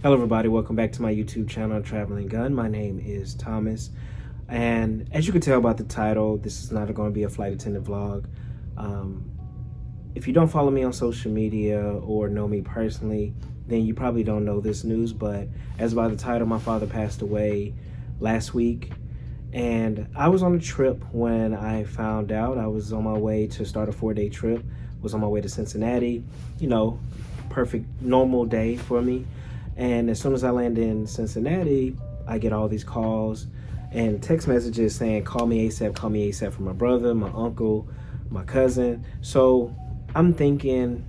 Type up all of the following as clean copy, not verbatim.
Hello everybody, welcome back to my YouTube channel, Traveling Gun. My name is Thomas, and as you can tell by the title, this is not going to be a flight attendant vlog. If you don't follow me on social media or know me personally, then you probably don't know this news, but as by the title, my father passed away last week, and I was on a trip when I found out. I was on my way to start a 4-day trip, was on my way to Cincinnati, perfect normal day for me. And as soon as I land in Cincinnati, I get all these calls and text messages saying, call me ASAP from my brother, my uncle, my cousin. So I'm thinking,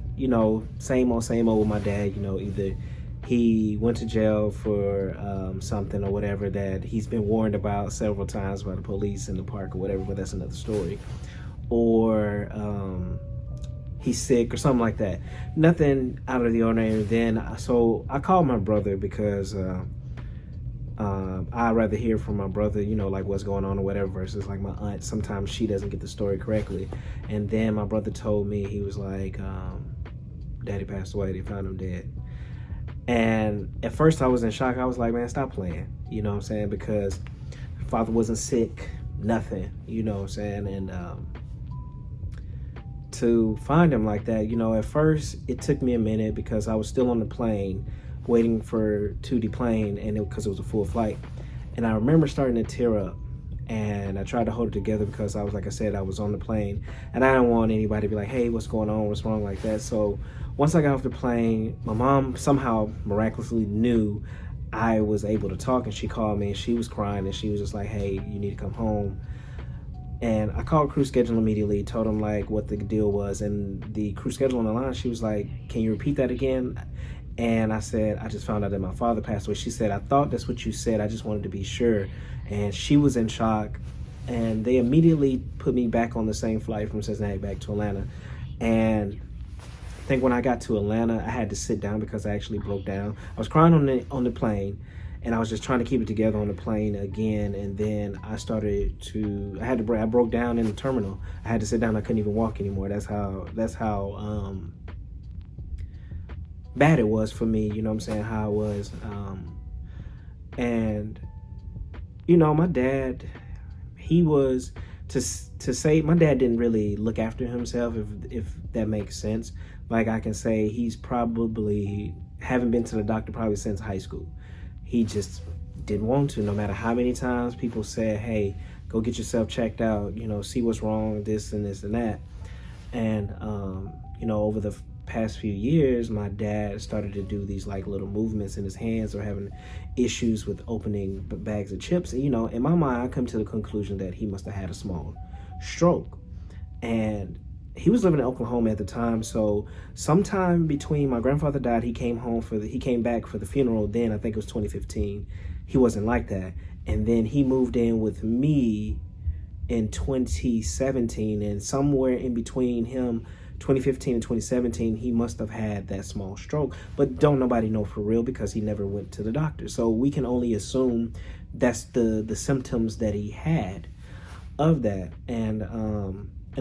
same old with my dad, either he went to jail for something or whatever that he's been warned about several times by the police in the park or whatever, but that's another story. Or he's sick or something like that. Nothing out of the ordinary. Then so I called my brother because I'd rather hear from my brother, like what's going on or whatever, versus like my aunt. Sometimes she doesn't get the story correctly. And then my brother told me, he was like, daddy passed away, they found him dead. And at first I was in shock. I was like, man, stop playing, you know what I'm saying? Because father wasn't sick, nothing, you know what I'm saying? And to find him like that, at first it took me a minute because I was still on the plane waiting to deplane, and because it was a full flight. And I remember starting to tear up, and I tried to hold it together because I was, like I said, I was on the plane and I didn't want anybody to be like, hey, what's going on, what's wrong, like that. So once I got off the plane, my mom somehow miraculously knew I was able to talk, and she called me and she was crying and she was just like, hey, you need to come home. And I called crew schedule immediately, told them like what the deal was, and the crew schedule on the line, she was like, can you repeat that again? And I said, I just found out that my father passed away. She said, I thought that's what you said, I just wanted to be sure. And she was in shock, and they immediately put me back on the same flight from Cincinnati back to Atlanta. And I think when I got to Atlanta, I had to sit down because I actually broke down. I was crying on the plane, and I was just trying to keep it together on the plane again. And then I broke down in the terminal. I had to sit down. I couldn't even walk anymore. That's how bad it was for me. You know what I'm saying? How it was. And my dad, he was, to say, my dad didn't really look after himself, if that makes sense. Like, I can say he's probably haven't been to the doctor probably since high school. He just didn't want to, no matter how many times people said, hey, go get yourself checked out, see what's wrong, this and this and that. And, over the past few years, my dad started to do these like little movements in his hands, or having issues with opening bags of chips. And, in my mind, I come to the conclusion that he must have had a small stroke. And he was living in Oklahoma at the time, so sometime between my grandfather died, he came back for the funeral. Then I think it was 2015. He wasn't like that, and then he moved in with me in 2017, and somewhere in between him 2015 and 2017, he must have had that small stroke, but don't nobody know for real because he never went to the doctor. So we can only assume that's the symptoms that he had of that. And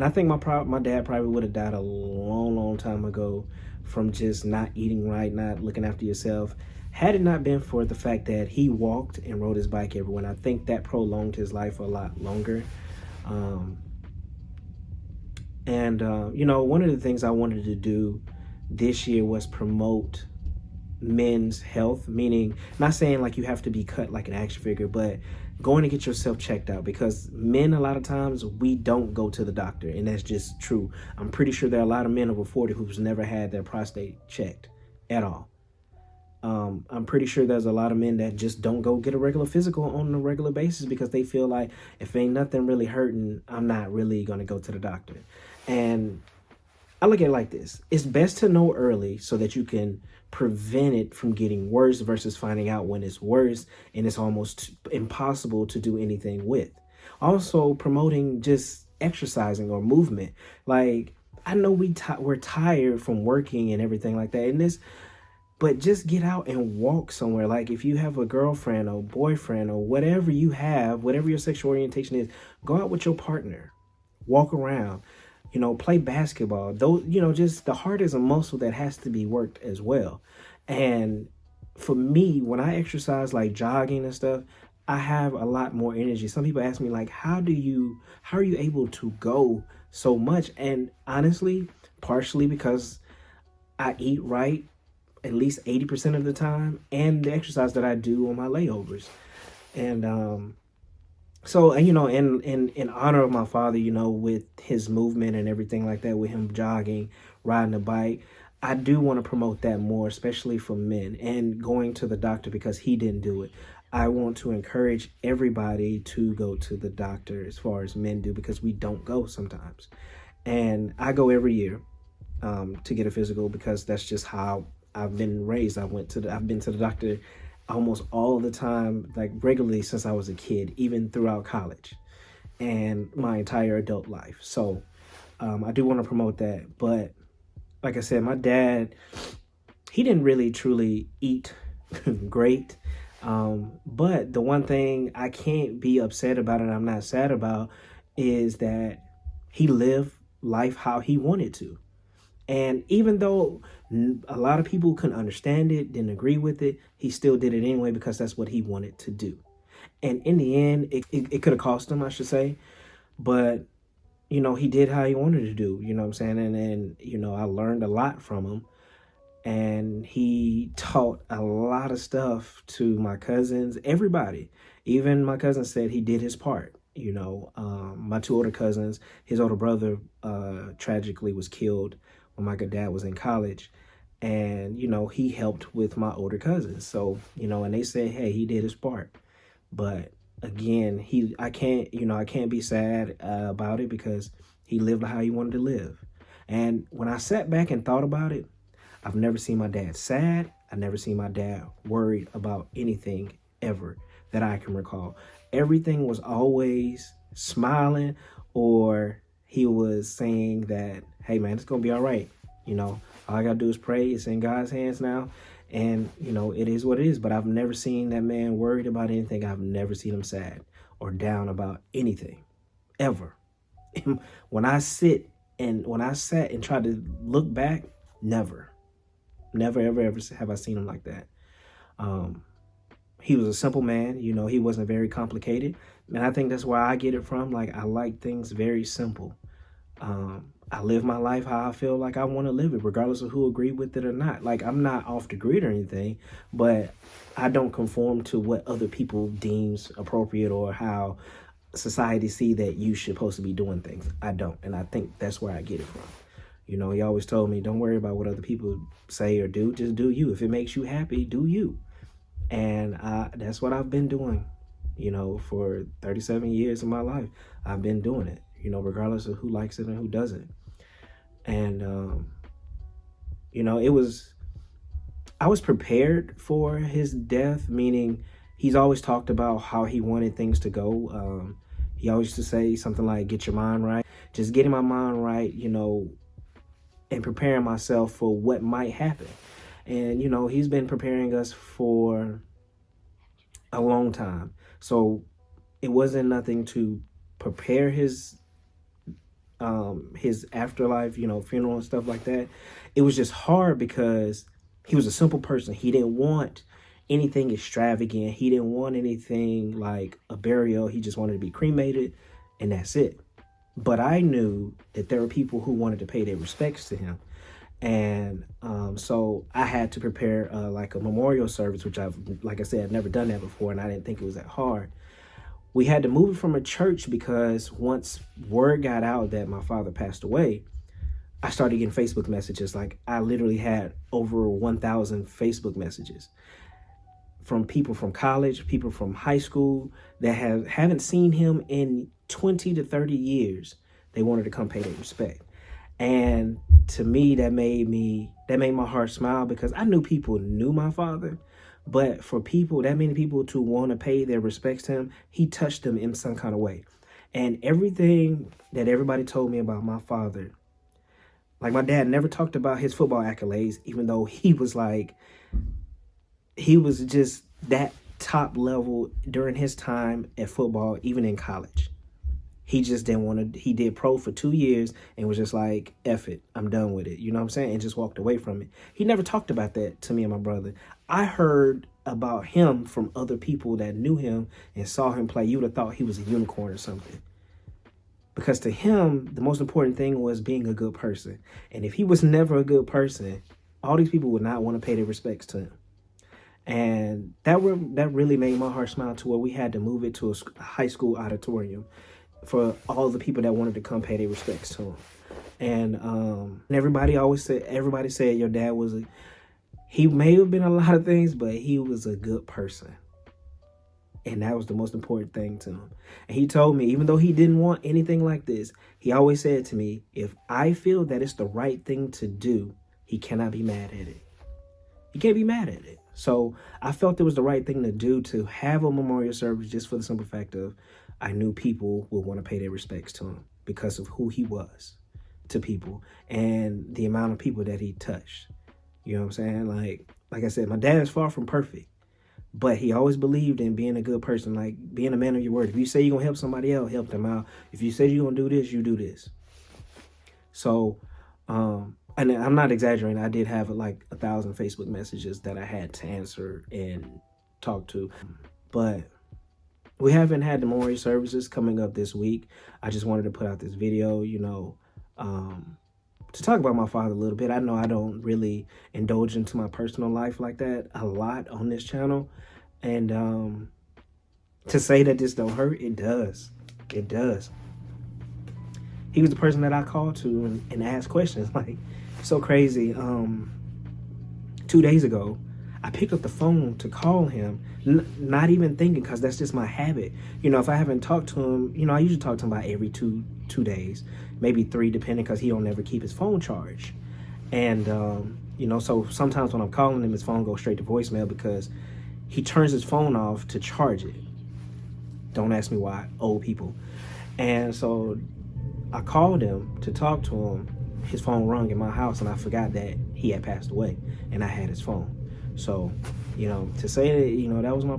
I think my dad probably would have died a long time ago from just not eating right, not looking after yourself, had it not been for the fact that he walked and rode his bike everywhere. And I think that prolonged his life a lot longer. One of the things I wanted to do this year was promote men's health, meaning not saying like you have to be cut like an action figure, but going to get yourself checked out, because men, a lot of times, we don't go to the doctor, and that's just true. I'm pretty sure there are a lot of men over 40 who's never had their prostate checked at all. I'm pretty sure there's a lot of men that just don't go get a regular physical on a regular basis because they feel like if ain't nothing really hurting, I'm not really going to go to the doctor. And I look at it like this. It's best to know early so that you can prevent it from getting worse, versus finding out when it's worse and it's almost impossible to do anything with. Also, promoting just exercising or movement. Like, I know we're tired from working and everything like that, but just get out and walk somewhere. Like, if you have a girlfriend or boyfriend or whatever you have, whatever your sexual orientation is, go out with your partner, walk around. Play basketball. Though, just the heart is a muscle that has to be worked as well. And for me, when I exercise like jogging and stuff, I have a lot more energy. Some people ask me like, how are you able to go so much? And honestly, partially because I eat right at least 80% of the time, and the exercise that I do on my layovers. And so, in honor of my father, with his movement and everything like that, with him jogging, riding a bike, I do want to promote that more, especially for men, and going to the doctor because he didn't do it. I want to encourage everybody to go to the doctor as far as men do, because we don't go sometimes. And I go every year to get a physical because that's just how I've been raised. I've been to the doctor almost all the time, like regularly since I was a kid, even throughout college and my entire adult life. So I do want to promote that. But like I said, my dad, he didn't really truly eat great. But the one thing I can't be upset about and I'm not sad about is that he lived life how he wanted to. And even though a lot of people couldn't understand it, didn't agree with it, he still did it anyway because that's what he wanted to do. And in the end, it could have cost him, I should say. But, he did how he wanted to do, you know what I'm saying? And I learned a lot from him. And he taught a lot of stuff to my cousins, everybody. Even my cousin said he did his part. My two older cousins, his older brother tragically was killed when my dad was in college. And, he helped with my older cousins. So, and they said, hey, he did his part. But again, I can't be sad about it because he lived how he wanted to live. And when I sat back and thought about it, I've never seen my dad sad. I never seen my dad worried about anything ever that I can recall. Everything was always smiling, or he was saying that, hey man, it's going to be all right. All I got to do is pray. It's in God's hands now. And, it is what it is. But I've never seen that man worried about anything. I've never seen him sad or down about anything, ever. When I sat and tried to look back, never, ever have I seen him like that. He was a simple man. He wasn't very complicated. And I think that's where I get it from. Like, I like things very simple. I live my life how I feel like I want to live it, regardless of who agreed with it or not. Like, I'm not off the grid or anything, but I don't conform to what other people deems appropriate or how society see that you should supposed to be doing things. I don't. And I think that's where I get it from. He always told me, don't worry about what other people say or do. Just do you. If it makes you happy, do you. And that's what I've been doing, for 37 years of my life. I've been doing it, regardless of who likes it and who doesn't. And, I was prepared for his death, meaning he's always talked about how he wanted things to go. He always used to say something like, get your mind right. Just getting my mind right, and preparing myself for what might happen. And, he's been preparing us for a long time. So it wasn't nothing to prepare his afterlife, funeral and stuff like that. It was just hard because he was a simple person. He didn't want anything extravagant. He didn't want anything like a burial. He just wanted to be cremated, and that's it. But I knew that there were people who wanted to pay their respects to him. And so I had to prepare like a memorial service, which like I said, I've never done that before, and I didn't think it was that hard. We had to move it from a church because once word got out that my father passed away, I started getting Facebook messages. Like, I literally had over 1,000 Facebook messages from people from college, people from high school that haven't seen him in 20 to 30 years. They wanted to come pay their respect. And to me, that made my heart smile because I knew people knew my father. But for that many people to want to pay their respects to him, he touched them in some kind of way. And everything that everybody told me about my father, like, my dad never talked about his football accolades, even though he was just that top level during his time at football, even in college. He just didn't want to. He did pro for 2 years and was just like, F it, I'm done with it. You know what I'm saying? And just walked away from it. He never talked about that to me and my brother. I heard about him from other people that knew him and saw him play. You would have thought he was a unicorn or something. Because to him, the most important thing was being a good person. And if he was never a good person, all these people would not want to pay their respects to him. And that really made my heart smile to where we had to move it to a high school auditorium for all the people that wanted to come pay their respects to him. And everybody said your dad he may have been a lot of things, but he was a good person. And that was the most important thing to him. And he told me, even though he didn't want anything like this, he always said to me, if I feel that it's the right thing to do, he cannot be mad at it. He can't be mad at it. So I felt it was the right thing to do, to have a memorial service, just for the simple fact of I knew people would want to pay their respects to him because of who he was to people and the amount of people that he touched. You know what I'm saying? Like I said, my dad is far from perfect, but he always believed in being a good person, like being a man of your word. If you say you're going to help somebody else, help them out. If you say you're going to do this, you do this. So, and I'm not exaggerating. I did have like 1,000 Facebook messages that I had to answer and talk to, but we haven't had the memorial services coming up this week. I just wanted to put out this video, to talk about my father a little bit. I know I don't really indulge into my personal life like that a lot on this channel. And to say that this don't hurt, it does. It does. He was the person that I called to and asked questions. Like, so crazy. 2 days ago, I picked up the phone to call him, not even thinking, because that's just my habit. If I haven't talked to him, I usually talk to him about every two days, maybe 3, depending, because he don't ever keep his phone charged. And, so sometimes when I'm calling him, his phone goes straight to voicemail because he turns his phone off to charge it. Don't ask me why, old people. And so I called him to talk to him. His phone rung in my house, and I forgot that he had passed away, and I had his phone. So, to say that, that was the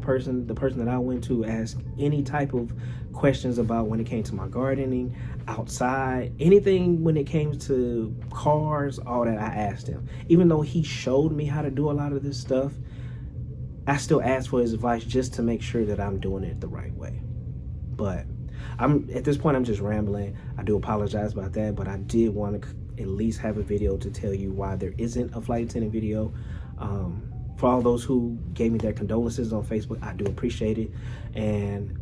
person that I went to ask any type of questions about when it came to my gardening, outside, anything when it came to cars, all that, I asked him. Even though he showed me how to do a lot of this stuff, I still asked for his advice just to make sure that I'm doing it the right way. But at this point, I'm just rambling. I do apologize about that, but I did want to at least have a video to tell you why there isn't a flight attendant video. For all those who gave me their condolences on Facebook, I do appreciate it. And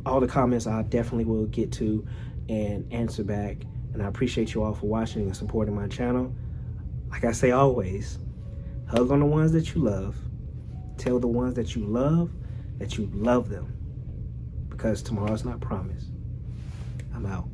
all the comments I definitely will get to and answer back. And I appreciate you all for watching and supporting my channel. Like I say always, hug on the ones that you love. Tell the ones that you love them. Because tomorrow's not promised. I'm out.